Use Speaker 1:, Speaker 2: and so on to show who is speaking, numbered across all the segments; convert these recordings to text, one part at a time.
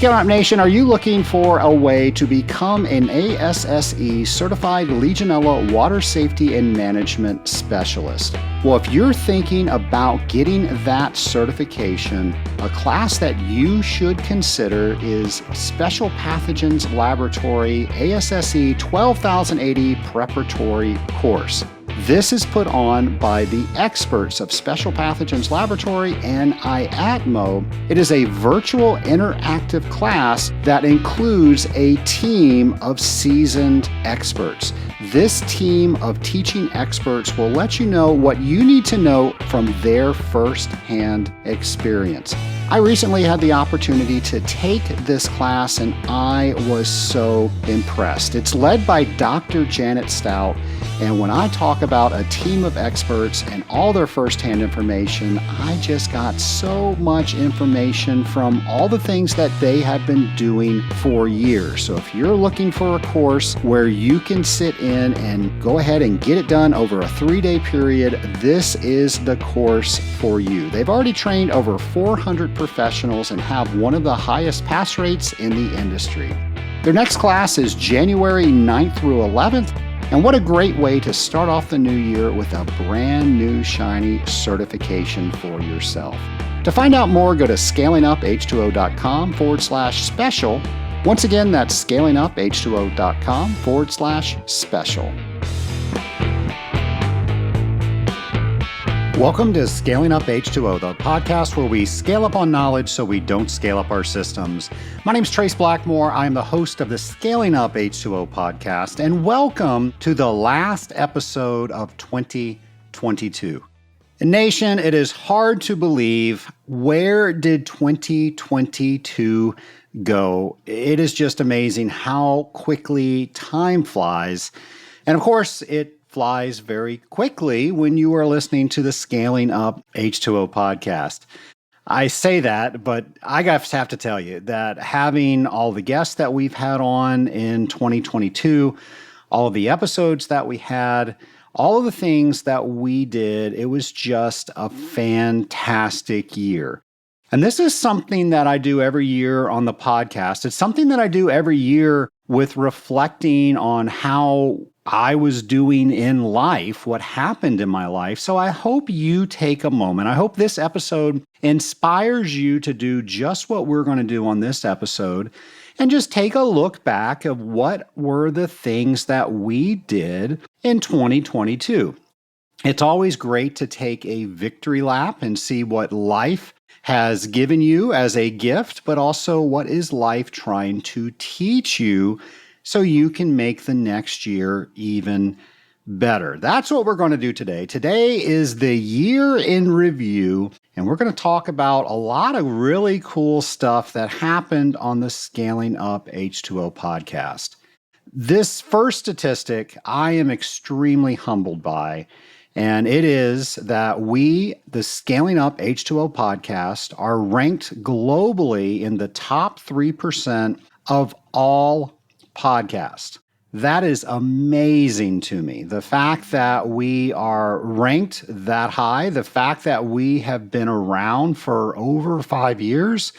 Speaker 1: Scale Up Nation, are you looking for a way to become an ASSE Certified Legionella Water Safety and Management Specialist? Well, if you're thinking about getting that certification, a class that you should consider is Special Pathogens Laboratory ASSE 12080 Preparatory Course. This is put on by the experts of Special Pathogens Laboratory and IATMO. It is a virtual interactive class that includes a team of seasoned experts. This team of teaching experts will let you know what you need to know from their first-hand experience. I recently had the opportunity to take this class and I was so impressed. It's led by Dr. Janet Stout, and when I talk about a team of experts and all their first-hand information, I just got so much information from all the things that they have been doing for years. So if you're looking for a course where you can sit in and go ahead and get it done over a 3-day period, this is the course for you. They've already trained over 400 professionals and have one of the highest pass rates in the industry. Their next class is January 9th through 11th. And what a great way to start off the new year with a brand new shiny certification for yourself. To find out more, go to scalinguph2o.com/special. Once again, that's scalinguph2o.com/special. Welcome to Scaling Up H2O, the podcast where we scale up on knowledge so we don't scale up our systems. My name's Trace Blackmore. I'm the host of the Scaling Up H2O podcast, and welcome to the last episode of 2022. Nation, it is hard to believe, where did 2022 go? It is just amazing how quickly time flies. And of course, it flies very quickly when you are listening to the Scaling Up H2O podcast. I say that, but I have to tell you that having all the guests that we've had on in 2022, all of the episodes that we had, all of the things that we did, it was just a fantastic year. And this is something that I do every year on the podcast. It's something that I do every year with reflecting on how I was doing in life, what happened in my life. So I hope you take a moment. I hope this episode inspires you to do just what we're going to do on this episode and just take a look back of what were the things that we did in 2022. It's always great to take a victory lap and see what life has given you as a gift, but also what is life trying to teach you so you can make the next year even better. That's what we're going to do today. Today is the year in review, and we're going to talk about a lot of really cool stuff that happened on the Scaling Up H2O podcast. This first statistic I am extremely humbled by, and it is that we, the Scaling Up H2O podcast, are ranked globally in the top 3% of all podcasts. That is amazing to me. The fact that we are ranked that high, the fact that we have been around for over 5 years,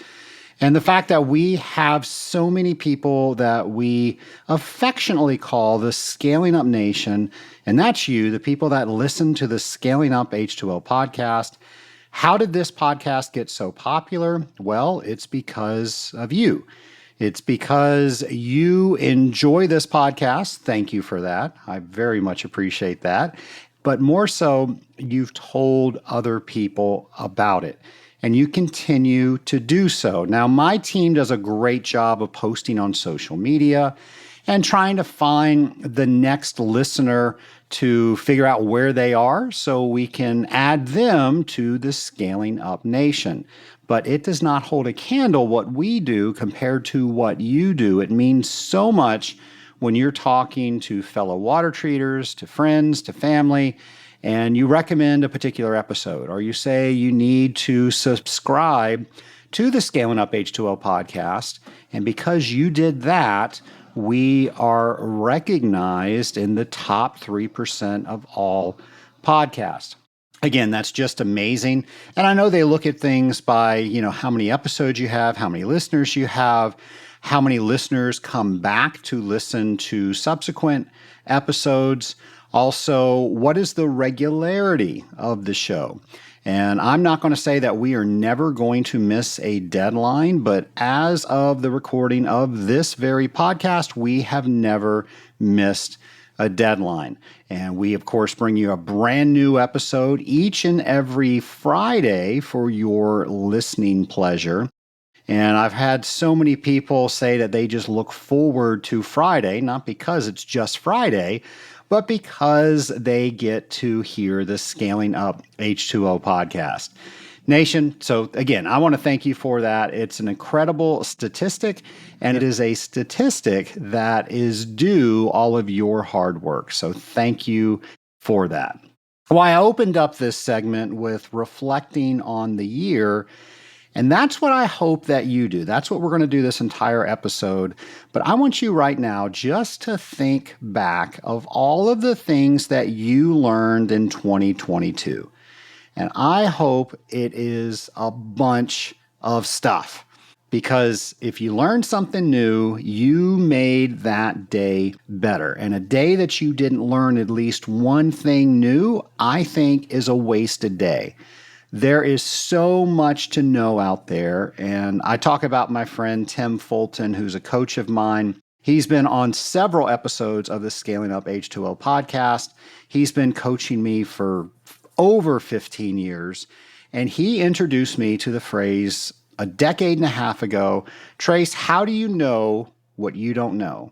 Speaker 1: and the fact that we have so many people that we affectionately call the Scaling Up Nation, and that's you, the people that listen to the Scaling Up H2O podcast. How did this podcast get so popular? Well, it's because of you. It's because you enjoy this podcast. Thank you for that. I very much appreciate that. But more so, you've told other people about it, and you continue to do so. Now, my team does a great job of posting on social media and trying to find the next listener to figure out where they are so we can add them to the Scaling Up Nation. But it does not hold a candle what we do compared to what you do. It means so much when you're talking to fellow water treaters, to friends, to family, and you recommend a particular episode, or you say you need to subscribe to the Scaling Up H2O podcast. And because you did that, we are recognized in the top 3% of all podcasts. Again, that's just amazing. And I know they look at things by, how many episodes you have, how many listeners you have, how many listeners come back to listen to subsequent episodes. Also, what is the regularity of the show? And I'm not going to say that we are never going to miss a deadline, but as of the recording of this very podcast, we have never missed a deadline. And we, of course, bring you a brand new episode each and every Friday for your listening pleasure. And I've had so many people say that they just look forward to Friday, not because it's just Friday, but because they get to hear the Scaling Up H2O podcast. Nation, so again, I want to thank you for that. It's an incredible statistic, and it is a statistic that is due all of your hard work. So thank you for that. Well, I opened up this segment with reflecting on the year, and that's what I hope that you do. That's what we're going to do this entire episode. But I want you right now just to think back of all of the things that you learned in 2022. And I hope it is a bunch of stuff, because if you learned something new, you made that day better. And a day that you didn't learn at least one thing new, I think is a wasted day. There is so much to know out there. And I talk about my friend Tim Fulton, who's a coach of mine. He's been on several episodes of the Scaling Up H2O podcast. He's been coaching me for over 15 years. And he introduced me to the phrase a decade and a half ago, Trace, how do you know what you don't know?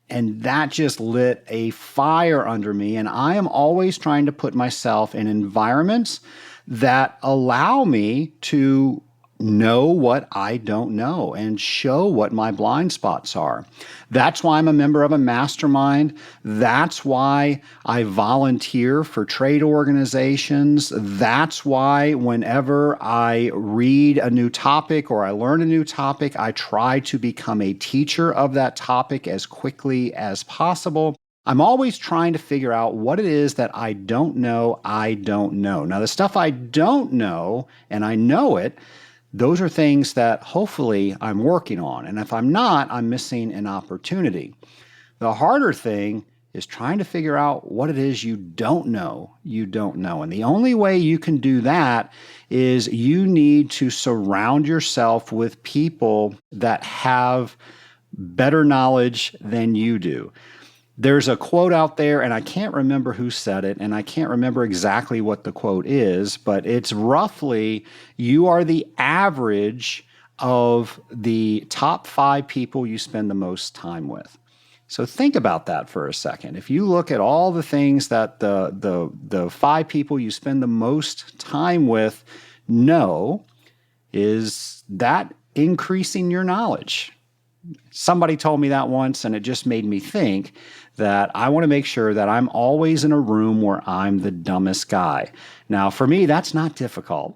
Speaker 1: And that just lit a fire under me. And I am always trying to put myself in environments that allow me to know what I don't know and show what my blind spots are. That's why I'm a member of a mastermind. That's why I volunteer for trade organizations. That's why whenever I read a new topic or I learn a new topic, I try to become a teacher of that topic as quickly as possible. I'm always trying to figure out what it is that I don't know. Now, the stuff I don't know, and I know it, those are things that hopefully I'm working on. And if I'm not, I'm missing an opportunity. The harder thing is trying to figure out what it is you don't know. And the only way you can do that is you need to surround yourself with people that have better knowledge than you do. There's a quote out there, and I can't remember who said it, and I can't remember exactly what the quote is, but it's roughly, you are the average of the top 5 people you spend the most time with. So think about that for a second. If you look at all the things that the 5 people you spend the most time with know, is that increasing your knowledge? Somebody told me that once, and it just made me think that I want to make sure that I'm always in a room where I'm the dumbest guy. Now, for me, that's not difficult.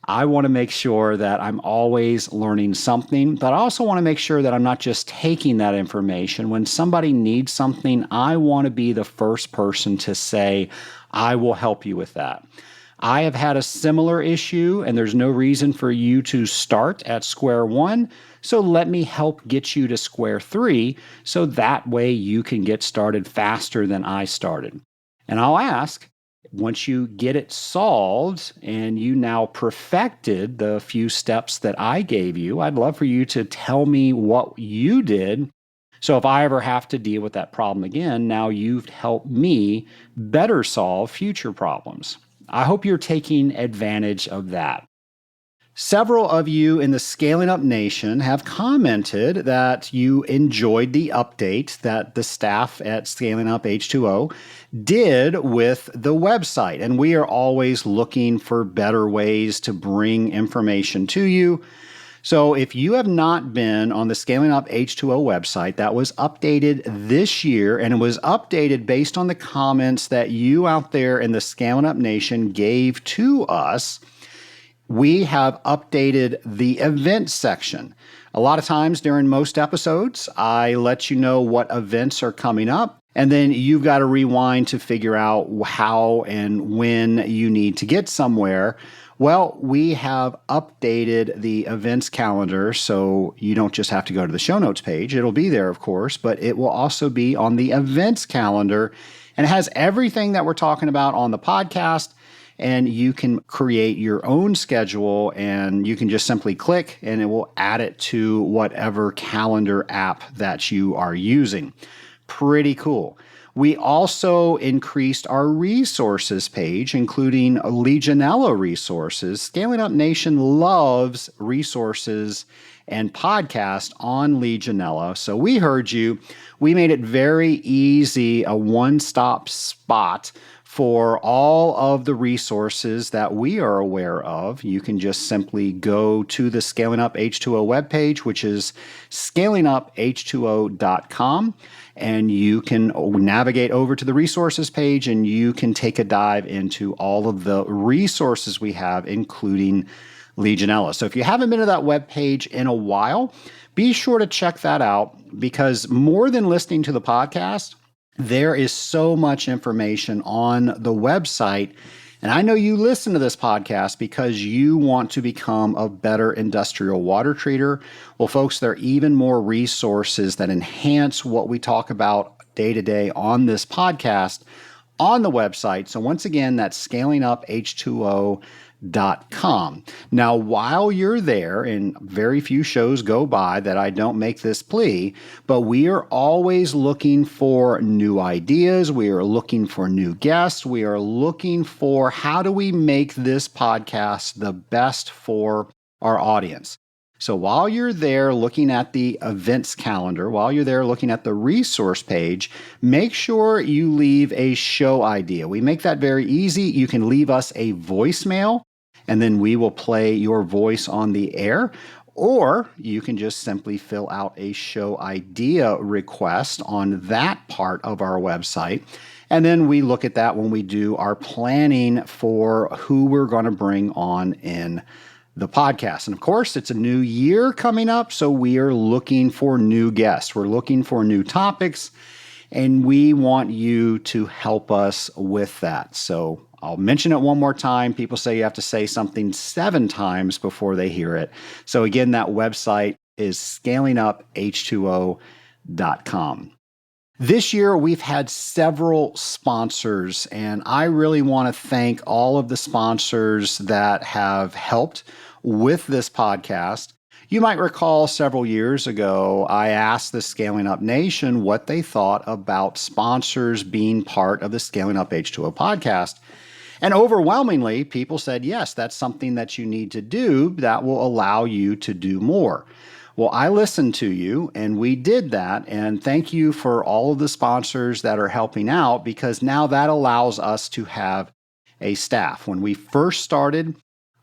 Speaker 1: I want to make sure that I'm always learning something, but I also want to make sure that I'm not just taking that information. When somebody needs something, I want to be the first person to say, I will help you with that. I have had a similar issue, and there's no reason for you to start at square one. So let me help get you to square 3, so that way you can get started faster than I started. And I'll ask, once you get it solved and you now perfected the few steps that I gave you, I'd love for you to tell me what you did. So if I ever have to deal with that problem again, now you've helped me better solve future problems. I hope you're taking advantage of that. Several of you in the Scaling Up Nation have commented that you enjoyed the update that the staff at Scaling Up H2O did with the website. And we are always looking for better ways to bring information to you. So if you have not been on the Scaling Up H2O website, that was updated this year, and it was updated based on the comments that you out there in the Scaling Up Nation gave to us. We have updated the events section. A lot of times during most episodes, I let you know what events are coming up. And then you've got to rewind to figure out how and when you need to get somewhere. Well, we have updated the events calendar, so you don't just have to go to the show notes page. It'll be there, of course, but it will also be on the events calendar, and it has everything that we're talking about on the podcast. And you can create your own schedule, and you can just simply click and it will add it to whatever calendar app that you are using. Pretty cool. We also increased our resources page, including Legionella resources. Scaling Up Nation loves resources and podcasts on Legionella. So we heard you. We made it very easy, a one-stop spot for all of the resources that we are aware of. You can just simply go to the Scaling Up H2O webpage, which is scalinguph2o.com. And you can navigate over to the resources page and you can take a dive into all of the resources we have, including Legionella. So if you haven't been to that webpage in a while, be sure to check that out, because more than listening to the podcast, there is so much information on the website. And I know you listen to this podcast because you want to become a better industrial water treater. Well, folks, there are even more resources that enhance what we talk about day to day on this podcast on the website. So once again, that's scalinguph2o.com. Now, while you're there, and very few shows go by that I don't make this plea, but we are always looking for new ideas. We are looking for new guests. We are looking for how do we make this podcast the best for our audience. So while you're there looking at the events calendar, while you're there looking at the resource page, make sure you leave a show idea. We make that very easy. You can leave us a voicemail, and then we will play your voice on the air. Or you can just simply fill out a show idea request on that part of our website. And then we look at that when we do our planning for who we're going to bring on in the podcast. And of course, it's a new year coming up, so we are looking for new guests. We're looking for new topics, and we want you to help us with that. So I'll mention it one more time. People say you have to say something 7 times before they hear it. So again, that website is scalinguph2o.com. This year, we've had several sponsors, and I really want to thank all of the sponsors that have helped with this podcast. You might recall several years ago, I asked the Scaling Up Nation what they thought about sponsors being part of the Scaling Up H2O podcast. And overwhelmingly, people said, yes, that's something that you need to do that will allow you to do more. Well, I listened to you and we did that. And thank you for all of the sponsors that are helping out, because now that allows us to have a staff. When we first started,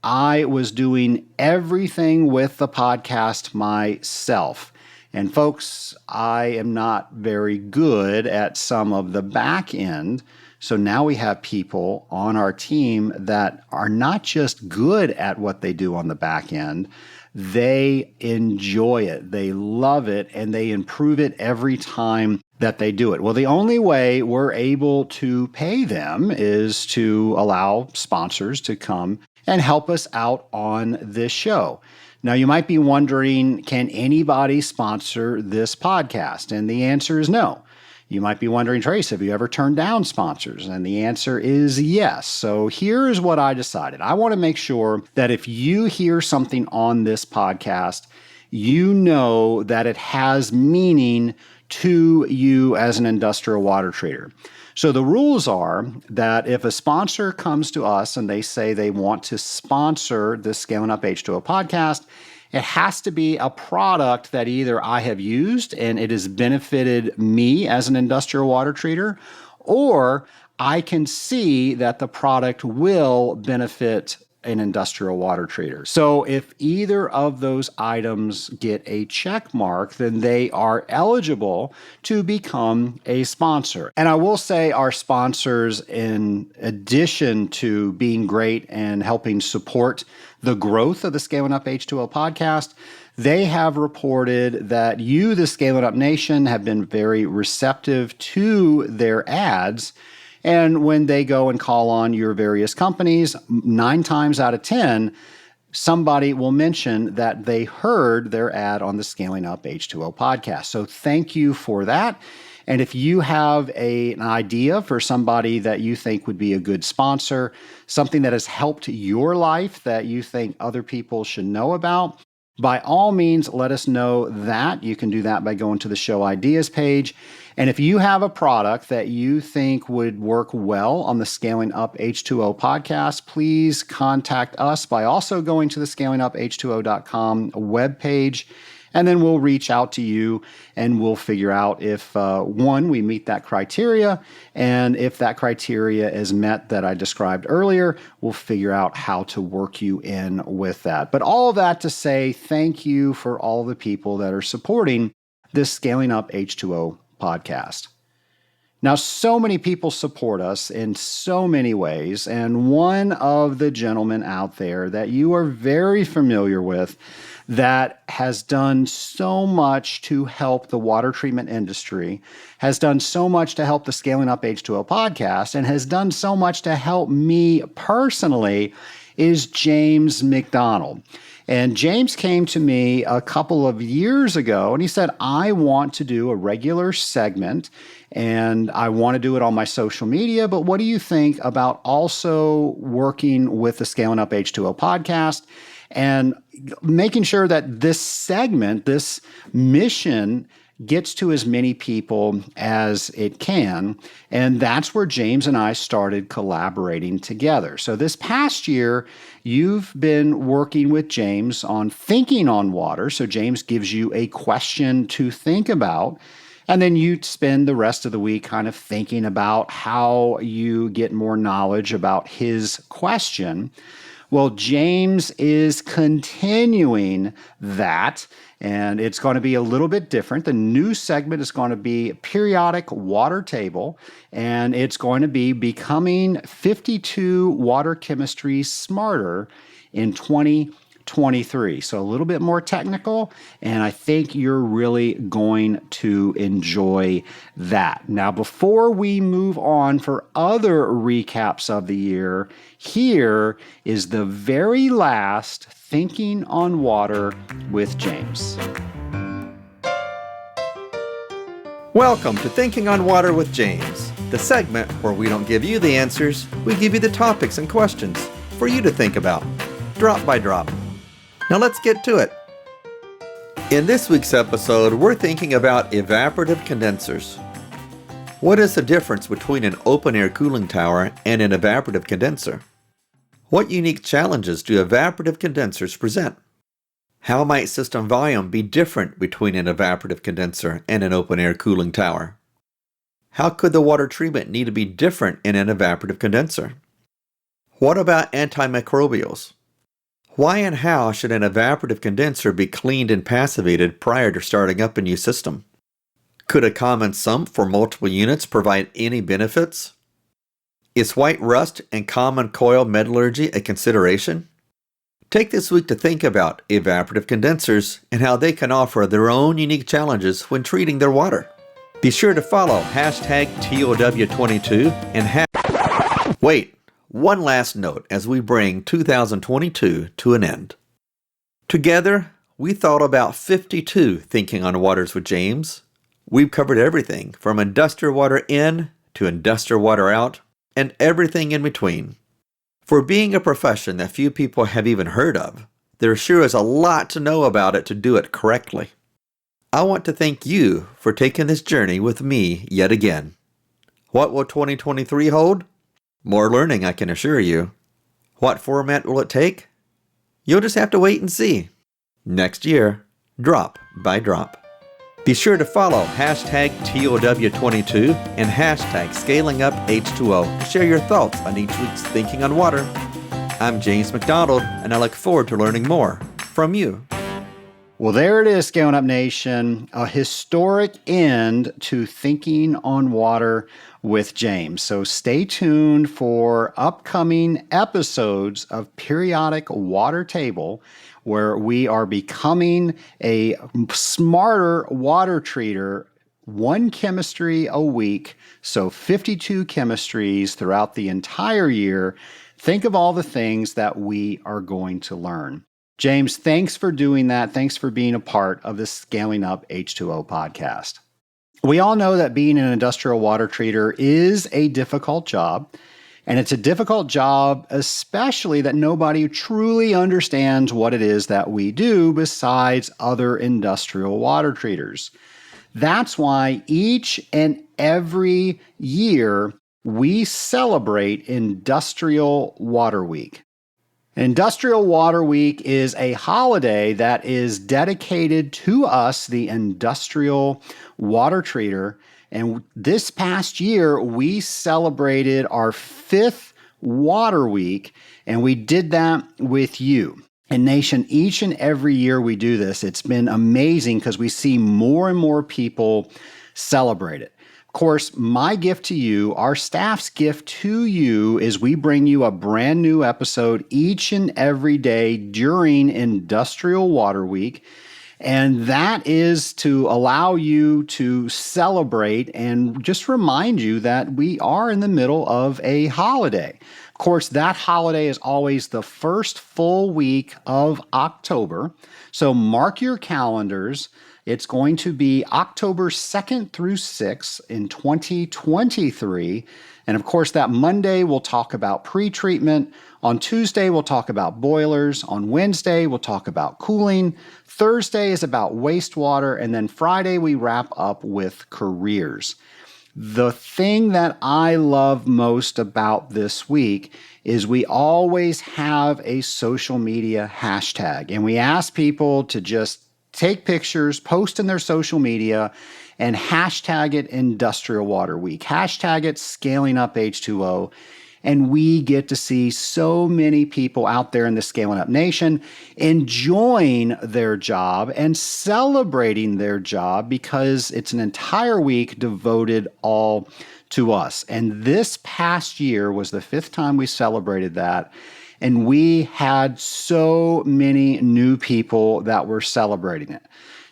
Speaker 1: I was doing everything with the podcast myself. And folks, I am not very good at some of the back end. So now we have people on our team that are not just good at what they do on the back end, they enjoy it, they love it, and they improve it every time that they do it. Well, the only way we're able to pay them is to allow sponsors to come and help us out on this show. Now, you might be wondering, can anybody sponsor this podcast? And the answer is no. You might be wondering, Trace, have you ever turned down sponsors? And the answer is yes. So here's what I decided. I want to make sure that if you hear something on this podcast, you know that it has meaning to you as an industrial water treater. So the rules are that if a sponsor comes to us and they say they want to sponsor the Scaling Up H2O podcast, it has to be a product that either I have used and it has benefited me as an industrial water treater, or I can see that the product will benefit an industrial water treater. So if either of those items get a check mark, then they are eligible to become a sponsor. And I will say our sponsors, in addition to being great and helping support the growth of the Scaling Up H2O podcast, They have reported that you, the Scaling Up Nation, have been very receptive to their ads. And when they go and call on your various companies, 9 times out of 10, somebody will mention that they heard their ad on the Scaling Up H2O podcast. So thank you for that. And if you have an idea for somebody that you think would be a good sponsor, something that has helped your life that you think other people should know about, by all means, let us know that. You can do that by going to the show ideas page. And if you have a product that you think would work well on the Scaling Up H2O podcast, please contact us by also going to the scalinguph2o.com webpage. And then we'll reach out to you and we'll figure out if, one, we meet that criteria. And if that criteria is met that I described earlier, we'll figure out how to work you in with that. But all of that to say thank you for all the people that are supporting this Scaling Up H2O podcast. Now, so many people support us in so many ways. And one of the gentlemen out there that you are very familiar with that has done so much to help the water treatment industry, has done so much to help the Scaling Up H2O podcast, and has done so much to help me personally is James McDonald. And James came to me a couple of years ago and he said, I want to do a regular segment and I want to do it on my social media, but what do you think about also working with the Scaling Up H2O podcast and making sure that this segment, this mission, gets to as many people as it can. And that's where James and I started collaborating together. So this past year, you've been working with James on thinking on water. So James gives you a question to think about. And then you spend the rest of the week kind of thinking about how you get more knowledge about his question. Well, James is continuing that, and it's going to be a little bit different. The new segment is going to be Periodic Water Table, and it's going to be Becoming 52 Water Chemistries Smarter in 2023. So a little bit more technical, and I think you're really going to enjoy that. Now, before we move on for other recaps of the year, here is the very last Thinking on Water with James.
Speaker 2: Welcome to Thinking on Water with James, the segment where we don't give you the answers, we give you the topics and questions for you to think about, drop by drop. Now let's get to it. In this week's episode, we're thinking about evaporative condensers. What is the difference between an open-air cooling tower and an evaporative condenser? What unique challenges do evaporative condensers present? How might system volume be different between an evaporative condenser and an open-air cooling tower? How could the water treatment need to be different in an evaporative condenser? What about antimicrobials? Why and how should an evaporative condenser be cleaned and passivated prior to starting up a new system? Could a common sump for multiple units provide any benefits? Is white rust and common coil metallurgy a consideration? Take this week to think about evaporative condensers and how they can offer their own unique challenges when treating their water. Be sure to follow hashtag TOW22 and Wait, one last note as we bring 2022 to an end. Together, we thought about 52 Thinking on Waters with James. We've covered everything from industrial water in to industrial water out, and everything in between. For being a profession that few people have even heard of, there sure is a lot to know about it to do it correctly. I want to thank you for taking this journey with me yet again. What will 2023 hold? More learning, I can assure you. What format will it take? You'll just have to wait and see. Next year, drop by drop. Be sure to follow hashtag TOW22 and hashtag ScalingUpH2O to share your thoughts on each week's Thinking on Water. I'm James McDonald, and I look forward to learning more from you.
Speaker 1: Well, there it is, Scaling Up Nation, a historic end to Thinking on Water with James. So stay tuned for upcoming episodes of Periodic Water Table, where we are becoming a smarter water treater, one chemistry a week, so 52 chemistries throughout the entire year. Think of all the things that we are going to learn. James, thanks for doing that. Thanks for being a part of the Scaling Up H2O podcast. We all know that being an industrial water treater is a difficult job. And it's a difficult job, especially that nobody truly understands what it is that we do besides other industrial water treaters. That's why each and every year we celebrate Industrial Water Week. Industrial Water Week is a holiday that is dedicated to us, the industrial water treater. And this past year, we celebrated our 5th Water Week, and we did that with you. And Nation, each and every year we do this, it's been amazing because we see more and more people celebrate it. Of course, my gift to you, our staff's gift to you, is we bring you a brand new episode each and every day during Industrial Water Week. And that is to allow you to celebrate and just remind you that we are in the middle of a holiday. Of course, that holiday is always the first full week of October. So mark your calendars. It's going to be October 2nd through 6th in 2023. And of course, that Monday, we'll talk about pre-treatment. On Tuesday, we'll talk about boilers. On Wednesday, we'll talk about cooling. Thursday is about wastewater. And then Friday, we wrap up with careers. The thing that I love most about this week is we always have a social media hashtag. And we ask people to just take pictures, post in their social media, and hashtag it Industrial Water Week. Hashtag it Scaling Up H2O. And we get to see so many people out there in the Scaling Up Nation enjoying their job and celebrating their job because it's an entire week devoted all to us. And this past year was the 5th time we celebrated that. And we had so many new people that were celebrating it.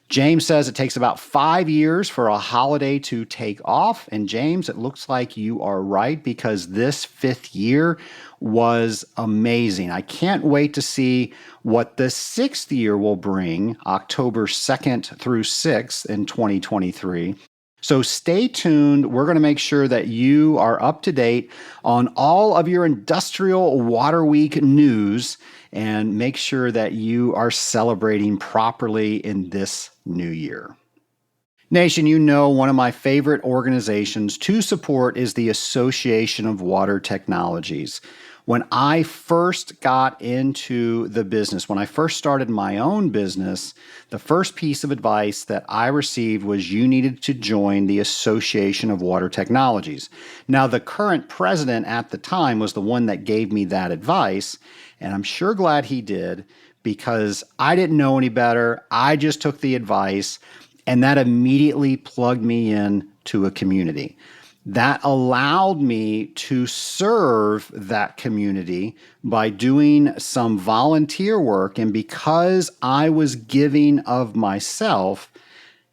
Speaker 1: James says it takes about 5 years for a holiday to take off. And James, it looks like you are right because this 5th year was amazing. I can't wait to see what the 6th year will bring, October 2nd through 6th in 2023. So stay tuned. We're going to make sure that you are up to date on all of your Industrial Water Week news and make sure that you are celebrating properly in this new year. Nation, you know one of my favorite organizations to support is the Association of Water Technologies. When I first got into the business, when I first started my own business, the first piece of advice that I received was you needed to join the Association of Water Technologies. Now, the current president at the time was the one that gave me that advice, and I'm sure glad he did because I didn't know any better. I just took the advice, and that immediately plugged me in to a community. That allowed me to serve that community by doing some volunteer work. And because I was giving of myself,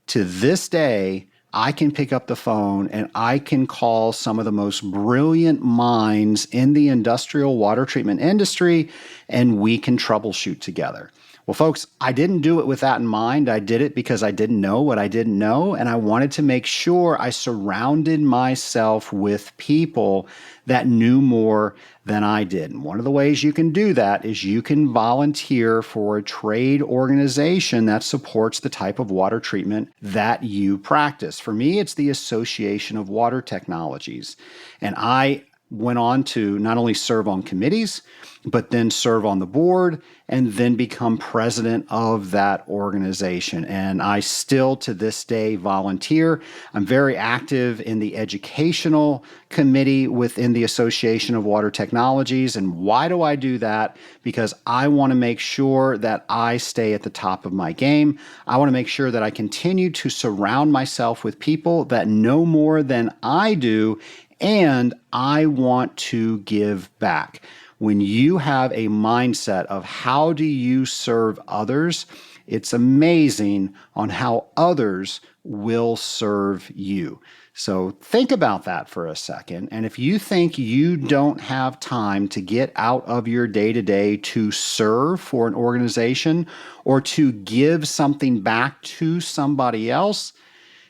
Speaker 1: to this day, I can pick up the phone and I can call some of the most brilliant minds in the industrial water treatment industry, and we can troubleshoot together. Well, folks, I didn't do it with that in mind. I did it because I didn't know what I didn't know, and I wanted to make sure I surrounded myself with people that knew more than I did. And one of the ways you can do that is you can volunteer for a trade organization that supports the type of water treatment that you practice. For me, it's the Association of Water Technologies, and I went on to not only serve on committees, but then serve on the board and then become president of that organization. And I still to this day volunteer. I'm very active in the educational committee within the Association of Water Technologies. And why do I do that? Because I want to make sure that I stay at the top of my game. I want to make sure that I continue to surround myself with people that know more than I do, and I want to give back. When you have a mindset of how do you serve others, it's amazing on how others will serve you. So think about that for a second. And if you think you don't have time to get out of your day-to-day to serve for an organization or to give something back to somebody else,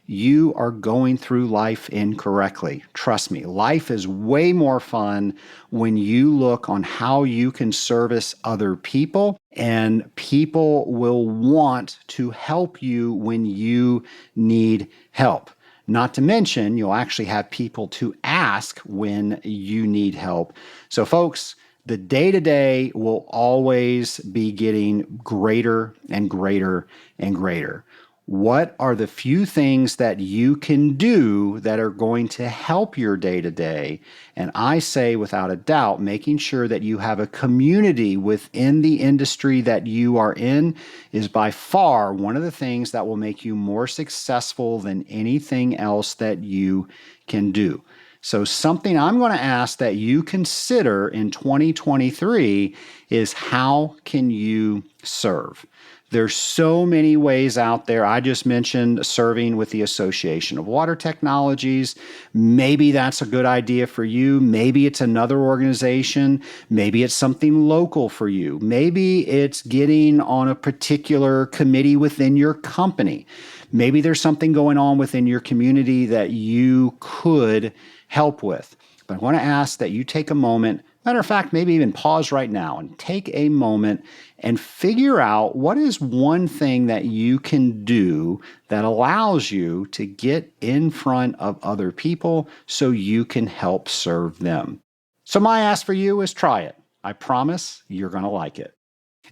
Speaker 1: you are going through life incorrectly. Trust me, life is way more fun when you look on how you can service other people, and people will want to help you when you need help. Not to mention, you'll actually have people to ask when you need help. So folks, the day-to-day will always be getting greater and greater and greater. What are the few things that you can do that are going to help your day-to-day? And I say, without a doubt, making sure that you have a community within the industry that you are in is by far one of the things that will make you more successful than anything else that you can do. So something I'm going to ask that you consider in 2023 is, how can you serve? There's so many ways out there. I just mentioned serving with the Association of Water Technologies. Maybe that's a good idea for you. Maybe it's another organization. Maybe it's something local for you. Maybe it's getting on a particular committee within your company. Maybe there's something going on within your community that you could help with. But I want to ask that you take a moment, matter of fact, maybe even pause right now and take a moment and figure out what is one thing that you can do that allows you to get in front of other people so you can help serve them. So my ask for you is, try it. I promise you're going to like it.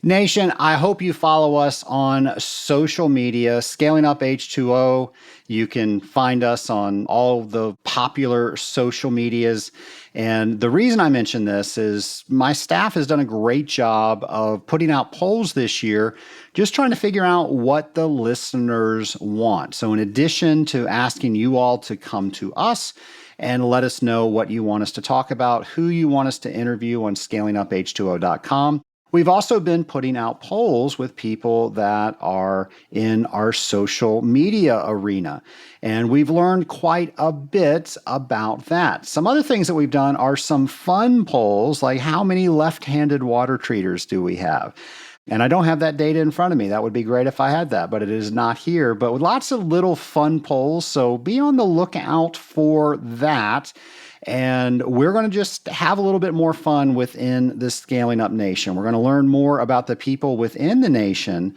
Speaker 1: Nation, I hope you follow us on social media, Scaling Up H2O. You can find us on all the popular social medias. And the reason I mention this is my staff has done a great job of putting out polls this year, just trying to figure out what the listeners want. So in addition to asking you all to come to us and let us know what you want us to talk about, who you want us to interview on scalinguph2o.com, we've also been putting out polls with people that are in our social media arena, and we've learned quite a bit about that. Some other things that we've done are some fun polls, like how many left-handed water treaters do we have? And I don't have that data in front of me. That would be great if I had that, but it is not here. But with lots of little fun polls, so be on the lookout for that. And we're going to just have a little bit more fun within the Scaling Up Nation. We're going to learn more about the people within the nation.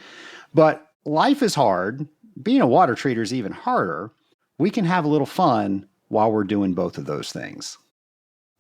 Speaker 1: But life is hard. Being a water treater is even harder. We can have a little fun while we're doing both of those things.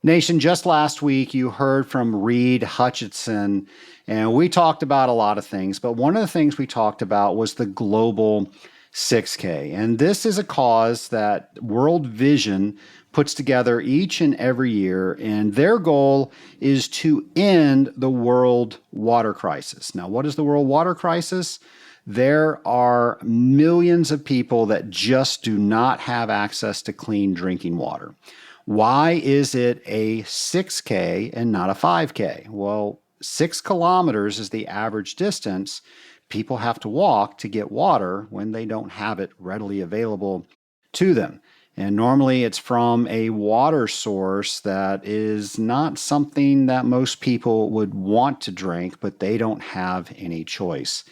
Speaker 1: Nation, just last week you heard from Reed Hutchinson, and we talked about a lot of things, but one of the things we talked about was the global 6K. And this is a cause that World Vision puts together each and every year, and their goal is to end the world water crisis. Now, what is the world water crisis? There are millions of people that just do not have access to clean drinking water. Why is it a 6K and not a 5K? Well, 6 kilometers is the average distance people have to walk to get water when they don't have it readily available to them. And normally it's from a water source that is not something that most people would want to drink, but they don't have any choice.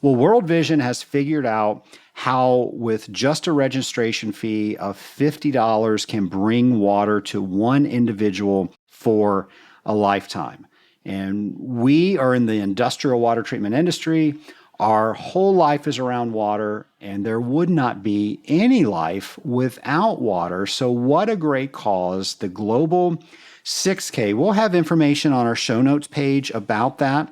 Speaker 1: Well, World Vision has figured out how, with just a registration fee of $50, can bring water to one individual for a lifetime. And we are in the industrial water treatment industry. Our whole life is around water, and there would not be any life without water. So what a great cause, the Global 6K. We'll have information on our show notes page about that.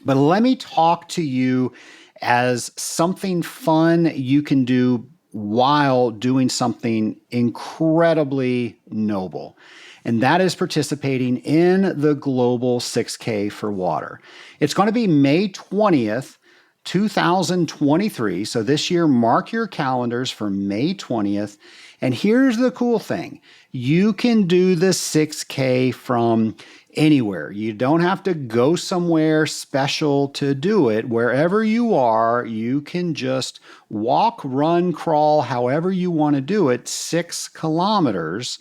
Speaker 1: But let me talk to you as something fun you can do while doing something incredibly noble. And that is participating in the Global 6K for Water. It's going to be May 20th 2023. So this year, mark your calendars for May 20th. And here's the cool thing. You can do the 6K from anywhere. You don't have to go somewhere special to do it. Wherever you are, you can just walk, run, crawl, however you want to do it, 6 kilometers,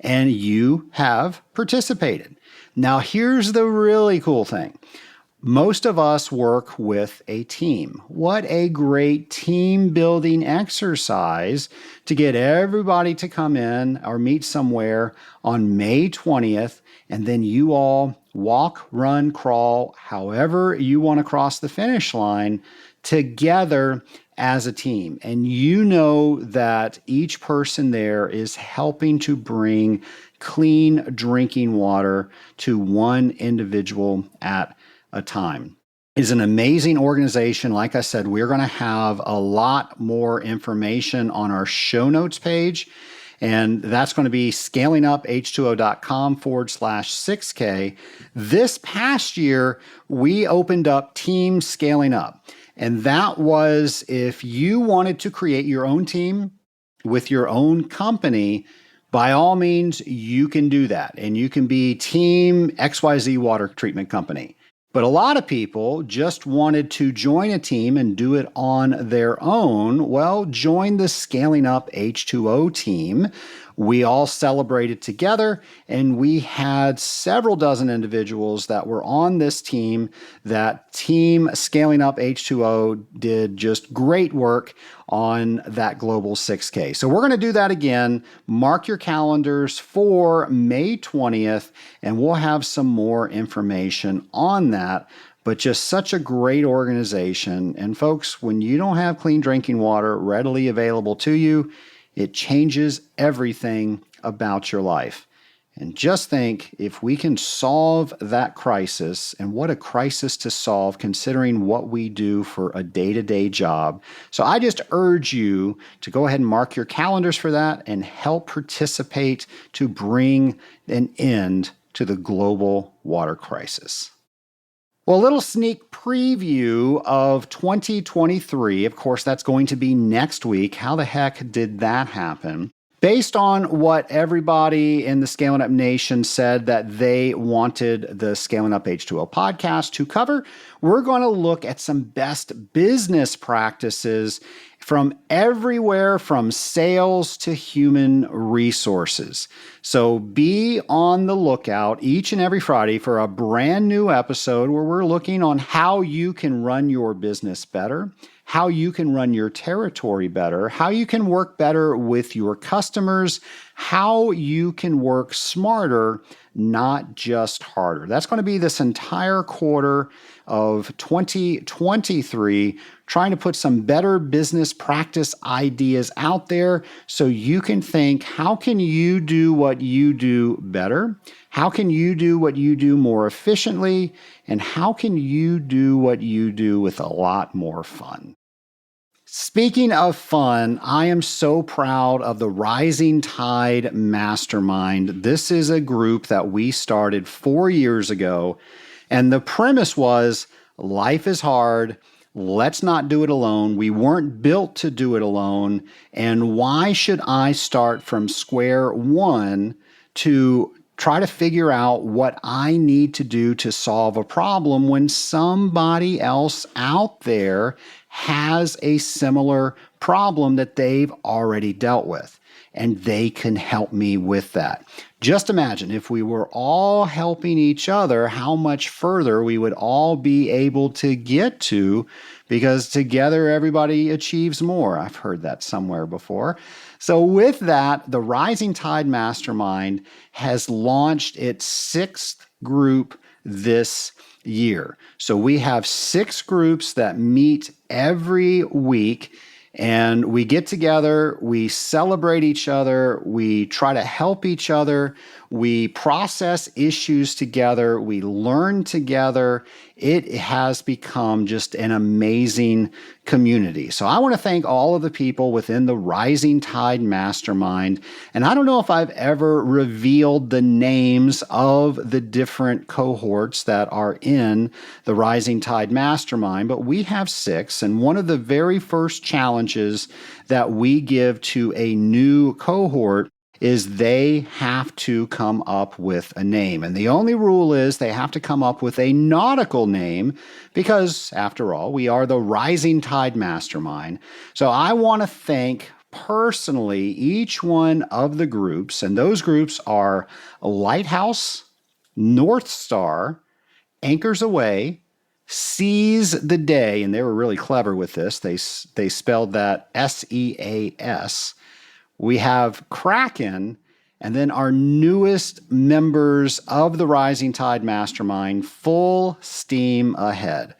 Speaker 1: and you have participated. Now, here's the really cool thing. Most of us work with a team. What a great team building exercise to get everybody to come in or meet somewhere on May 20th, and then you all walk, run, crawl, however you want to cross the finish line together as a team. And you know that each person there is helping to bring clean drinking water to one individual at a time. It's an amazing organization. Like I said, we're going to have a lot more information on our show notes page, and that's going to be scalinguph2o.com/6K. This past year, we opened up Team Scaling Up, and that was if you wanted to create your own team with your own company, by all means, you can do that, and you can be Team XYZ Water Treatment Company. But a lot of people just wanted to join a team and do it on their own. Well, join the Scaling Up H2O team. We all celebrated together, and we had several dozen individuals that were on this team. That team Scaling Up H2O did just great work on that global 6K. So we're going to do that again. Mark your calendars for May 20th, and we'll have some more information on that. But just such a great organization. And folks, when you don't have clean drinking water readily available to you, it changes everything about your life. And just think, if we can solve that crisis, and what a crisis to solve considering what we do for a day-to-day job. So I just urge you to go ahead and mark your calendars for that and help participate to bring an end to the global water crisis. Well, a little sneak preview of 2023. Of course, that's going to be next week. How the heck did that happen? Based on what everybody in the Scaling Up Nation said that they wanted the Scaling Up H2O podcast to cover, we're going to look at some best business practices from everywhere from sales to human resources. So be on the lookout each and every Friday for a brand new episode where we're looking on how you can run your business better, how you can run your territory better, how you can work better with your customers, how you can work smarter, not just harder. That's going to be this entire quarter of 2023, trying to put some better business practice ideas out there so you can think, how can you do what you do better? How can you do what you do more efficiently? And how can you do what you do with a lot more fun? Speaking of fun, I am so proud of the Rising Tide Mastermind. This is a group that we started 4 years ago, and the premise was life is hard. Let's not do it alone. We weren't built to do it alone. And why should I start from square one to try to figure out what I need to do to solve a problem when somebody else out there has a similar problem that they've already dealt with, and they can help me with that. Just imagine if we were all helping each other, how much further we would all be able to get to, because together everybody achieves more. I've heard that somewhere before. So with that, the Rising Tide Mastermind has launched its 6th group this year. So we have 6 groups that meet every week, and we get together, we celebrate each other, we try to help each other, We process issues together. We learn together. It has become just an amazing community. So I want to thank all of the people within the Rising Tide Mastermind. And I don't know if I've ever revealed the names of the different cohorts that are in the Rising Tide Mastermind, but we have 6. And one of the very first challenges that we give to a new cohort is they have to come up with a name. And the only rule is they have to come up with a nautical name because, after all, we are the Rising Tide Mastermind. So I want to thank personally each one of the groups, and those groups are Lighthouse, North Star, Anchors Away, Seize the Day, and they were really clever with this. They spelled that SEAS. We have Kraken, and then our newest members of the Rising Tide Mastermind, Full Steam Ahead.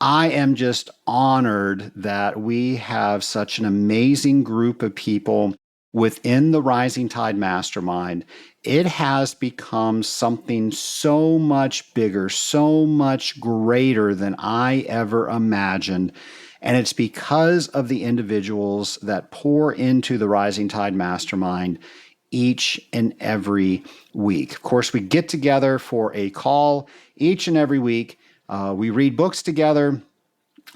Speaker 1: I am just honored that we have such an amazing group of people within the Rising Tide Mastermind. It has become something so much bigger, so much greater than I ever imagined. And it's because of the individuals that pour into the Rising Tide Mastermind each and every week. Of course, we get together for a call each and every week. We read books together.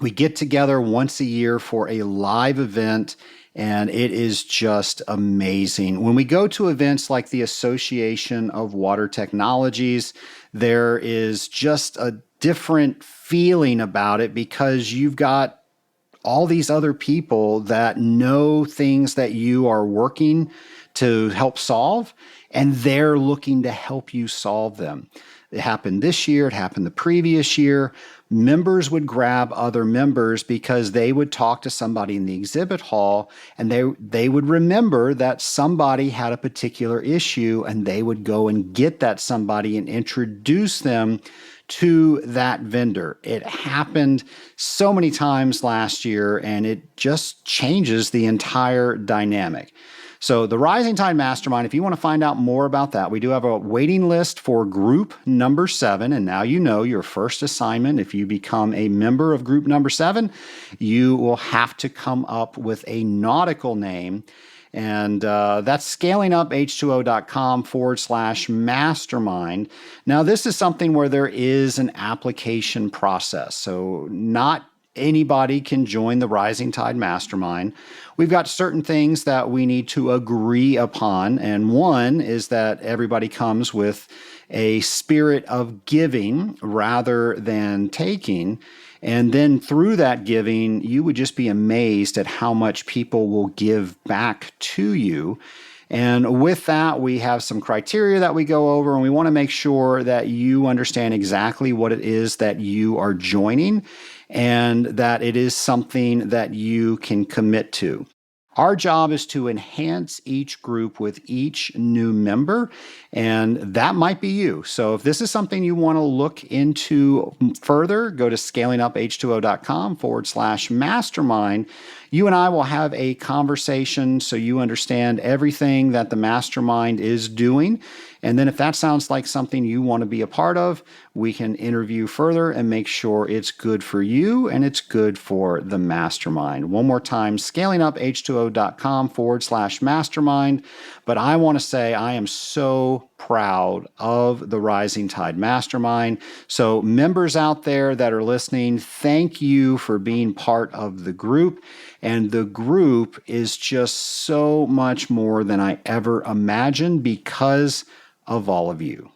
Speaker 1: We get together once a year for a live event, and it is just amazing. When we go to events like the Association of Water Technologies, there is just a different feeling about it because you've got all these other people that know things that you are working to help solve, and they're looking to help you solve them. It happened this year. It happened the previous year. Members would grab other members because they would talk to somebody in the exhibit hall, and they would remember that somebody had a particular issue, and they would go and get that somebody and introduce them to that vendor. It happened so many times last year, and it just changes the entire dynamic. So the Rising Tide Mastermind, if you want to find out more about that, we do have a waiting list for group number 7. And now you know your first assignment. If you become a member of group number 7, you will have to come up with a nautical name. And that's scalinguph2o.com/mastermind. Now, this is something where there is an application process. So not anybody can join the Rising Tide Mastermind. We've got certain things that we need to agree upon. And one is that everybody comes with a spirit of giving rather than taking. And then through that giving, you would just be amazed at how much people will give back to you. And with that, we have some criteria that we go over, and we want to make sure that you understand exactly what it is that you are joining and that it is something that you can commit to. Our job is to enhance each group with each new member, and that might be you. So if this is something you want to look into further, go to scalinguph2o.com/mastermind. You and I will have a conversation so you understand everything that the mastermind is doing. And then if that sounds like something you want to be a part of, we can interview further and make sure it's good for you and it's good for the mastermind. One more time, scalinguph2o.com/mastermind. But I want to say I am so proud of the Rising Tide Mastermind. So members out there that are listening, thank you for being part of the group. And the group is just so much more than I ever imagined because of all of you.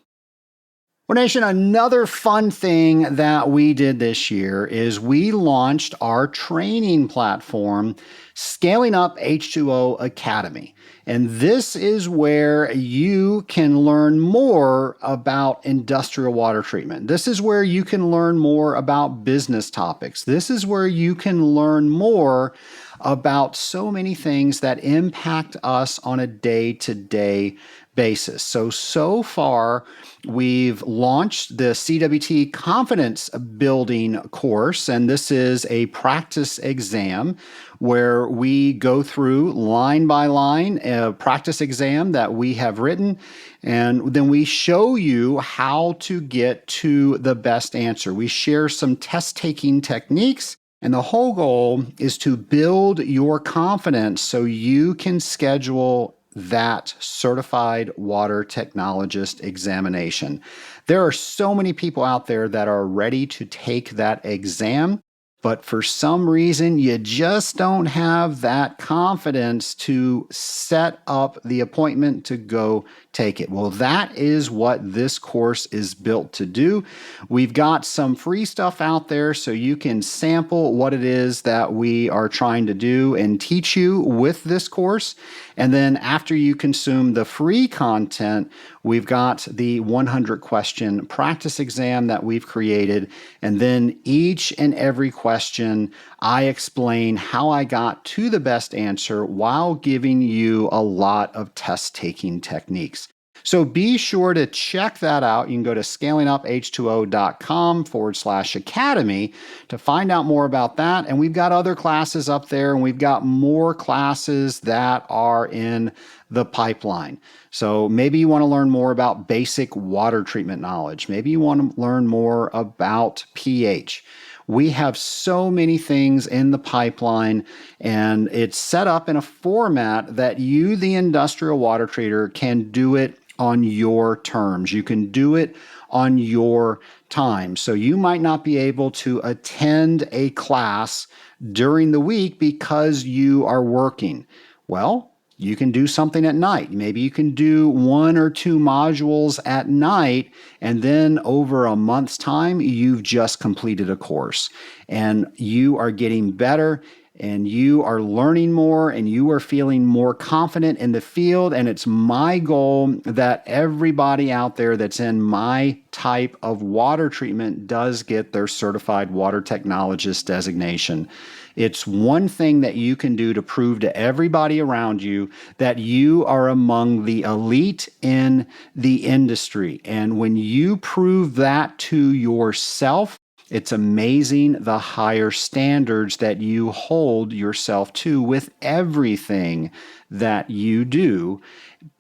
Speaker 1: Well, Nation, another fun thing that we did this year is we launched our training platform, Scaling Up H2O Academy. And this is where you can learn more about industrial water treatment. This is where you can learn more about business topics. This is where you can learn more about so many things that impact us on a day-to-day basis. So far, we've launched the CWT Confidence Building course, and this is a practice exam where we go through line by line a practice exam that we have written, and then we show you how to get to the best answer. We share some test-taking techniques, and the whole goal is to build your confidence so you can schedule that certified water technologist examination. There are so many people out there that are ready to take that exam, but for some reason, you just don't have that confidence to set up the appointment to go take it. Well, that is what this course is built to do. We've got some free stuff out there so you can sample what it is that we are trying to do and teach you with this course. And then after you consume the free content, we've got the 100 question practice exam that we've created. And then each and every question, I explain how I got to the best answer while giving you a lot of test-taking techniques. So be sure to check that out. You can go to scalinguph2o.com/academy to find out more about that. And we've got other classes up there, and we've got more classes that are in the pipeline. So maybe you want to learn more about basic water treatment knowledge. Maybe you want to learn more about pH. We have so many things in the pipeline, and it's set up in a format that you, the industrial water treater, can do it on your terms. You can do it on your time. So you might not be able to attend a class during the week because you are working. Well, you can do something at night. Maybe you can do 1 or 2 modules at night, and then over a month's time, you've just completed a course. And you are getting better, and you are learning more, and you are feeling more confident in the field. And it's my goal that everybody out there that's in my type of water treatment does get their certified water technologist designation. It's one thing that you can do to prove to everybody around you that you are among the elite in the industry. And when you prove that to yourself, it's amazing the higher standards that you hold yourself to with everything that you do.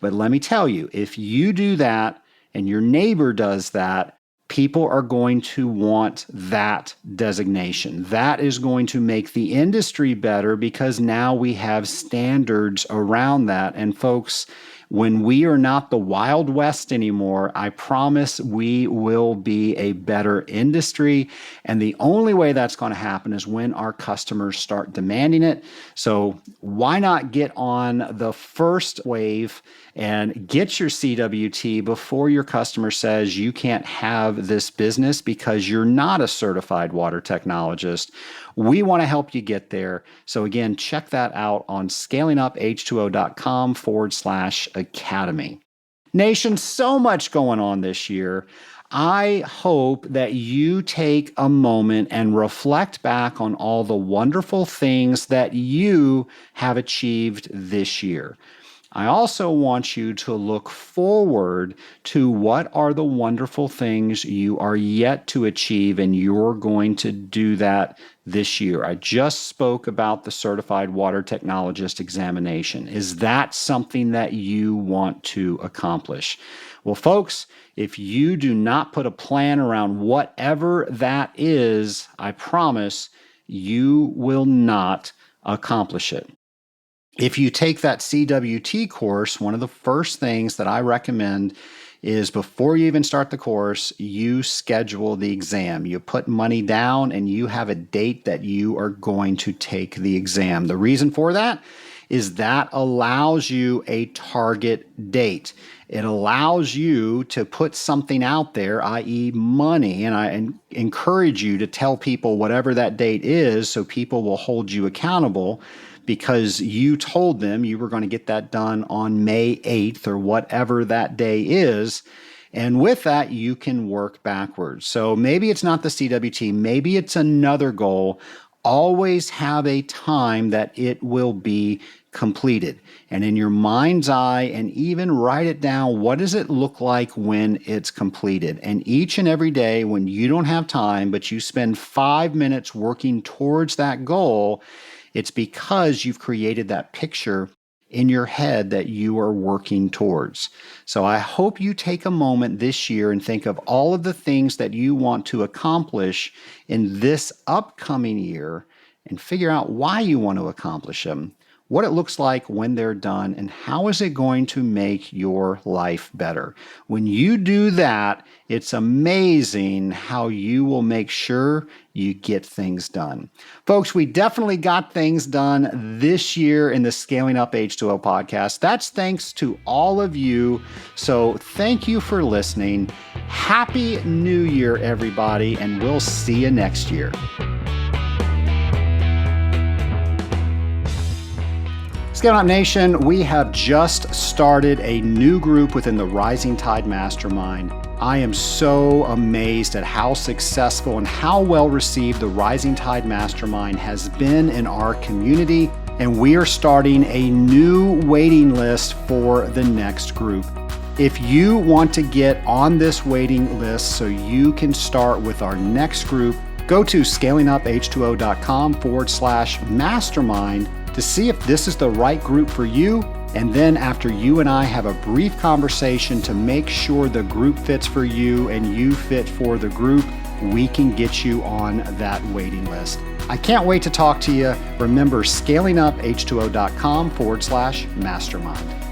Speaker 1: But let me tell you, if you do that and your neighbor does that, people are going to want that designation. That is going to make the industry better because now we have standards around that. And folks, when we are not the Wild West anymore, I promise we will be a better industry. And the only way that's going to happen is when our customers start demanding it. So why not get on the first wave and get your CWT before your customer says you can't have this business because you're not a certified water technologist? We want to help you get there. So again, check that out on scalinguph2o.com/academy. Nation, so much going on this year. I hope that you take a moment and reflect back on all the wonderful things that you have achieved this year. I also want you to look forward to what are the wonderful things you are yet to achieve, and you're going to do that this year. I just spoke about the Certified Water Technologist examination. Is that something that you want to accomplish? Well, folks, if you do not put a plan around whatever that is, I promise you will not accomplish it. If you take that CWT course, one of the first things that I recommend is before you even start the course, you schedule the exam. You put money down and you have a date that you are going to take the exam. The reason for that is that allows you a target date. It allows you to put something out there, i.e. money, and I encourage you to tell people whatever that date is so people will hold you accountable, because you told them you were going to get that done on May 8th or whatever that day is. And with that, you can work backwards. So maybe it's not the CWT, maybe it's another goal. always have a time that it will be completed. And in your mind's eye, and even write it down, what does it look like when it's completed? And each and every day when you don't have time, but you spend 5 minutes working towards that goal, it's because you've created that picture in your head that you are working towards. So I hope you take a moment this year and think of all of the things that you want to accomplish in this upcoming year and figure out why you want to accomplish them, what it looks like when they're done, and how is it going to make your life better. When you do that, it's amazing how you will make sure you get things done. Folks, we definitely got things done this year in the Scaling Up H2O podcast. That's thanks to all of you. So thank you for listening. Happy New Year, everybody, and we'll see you next year. Scaling Up Nation, we have just started a new group within the Rising Tide Mastermind. I am so amazed at how successful and how well received the Rising Tide Mastermind has been in our community, and we are starting a new waiting list for the next group. If you want to get on this waiting list so you can start with our next group, go to scalinguph2o.com/mastermind to see if this is the right group for you. And then after you and I have a brief conversation to make sure the group fits for you and you fit for the group, we can get you on that waiting list. I can't wait to talk to you. Remember, scalinguph2o.com/mastermind.